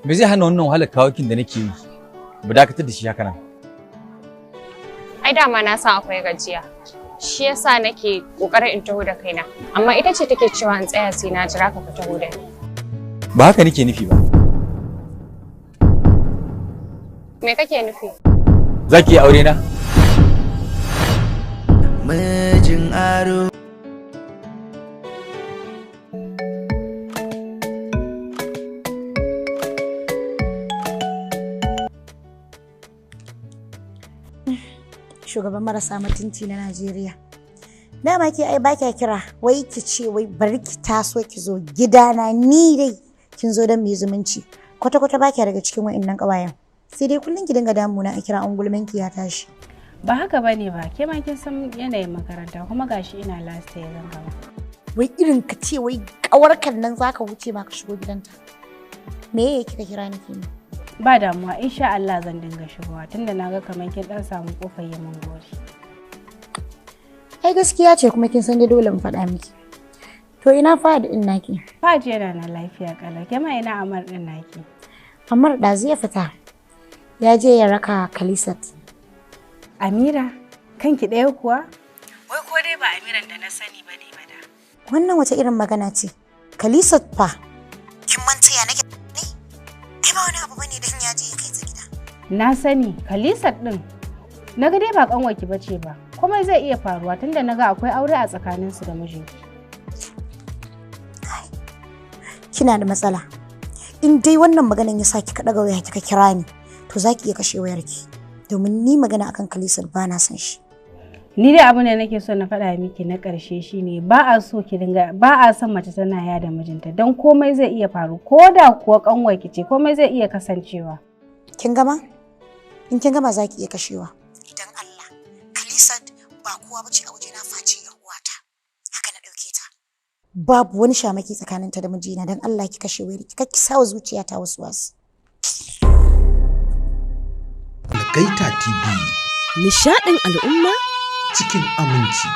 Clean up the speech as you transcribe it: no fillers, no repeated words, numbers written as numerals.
Me zai hana wannan wahalar kawakin da nake yi? Ba dakatar da shi haka nan. Ai dama na san akwai gajiya. Shi yasa nake kokarin in taho da kaina. Amma ita ce take cewa in tsaya sai na jira ka taho da ni. Ba haka nake nufi ba. Me kake nufi? Zaki yi aure na? Mijin aro. Shugaban marasa mutunci na Najeriya. Dama ke ai ba kya kira wai ki ce wai bari ki taso ki zo gidana ni dai kin zo don mai zumunci. Kwata-kwata ba kya daga cikin wa'annan ƙawayen. Sai dai kullum ki dinga damuna a kira ungulmin ki ya tashi. Ba haka bane ba, ke ma kin san yanayin makaranta kuma gashi ina last year zan gaba. Wai irin ka ce wai ƙawarkan nan zaka wuce ma ka shigo gidanta. Me yake kika kira ni kenan? Ba damuwa insha Allah zan dinga shigowa tunda naga kamar kin dan samu kofar yamin gori. Ai gaskiya ce kuma kin san dai dole mu faɗa miki. To ina Fahad din naki? Fahad yana na lafiya kala, ke ma ina Amar din naki? Amar da zai fita. Ya je ya raka Khalisat. Amira, kanki ɗaya kuwa? Wai ko dai ba Amiran da na sani bane ba da. Wannan wace irin magana ce? Khalisat fa. Kin manta ya nake ne? Ai ba wani abu bane dan ya je ya kai ta gida. Na sani, Khalisat din. Naga dai ba kanwarki bace ba. Komai zai iya faruwa tunda naga akwai aure a tsakaninsu da mijinki. Kina da matsala. In dai wannan maganan ya sa kika daga waya kika kira ni, to zaki iya kashe wayarki. Domin ni magana akan Khalisat ba na san shi. Ni dai abin da nake so na faɗa miki na ƙarshe shine ba a son mace tana ya da mijinta don komai zai iya faru ko da kuwa kanwarki ce komai zai iya kasancewa. Kin gama? In kin gama zaki iya kashewa. Idan Allah, Khalisat ba kowa bace a waje na face yar uwata. Haka na dauke ta. Babu wani shamaki tsakaninta da mijina dan Allah ki kashe wayarki. Kar ki sawa zuciyata wasu. Algaita TV. Nishaɗin al'umma cikin aminci.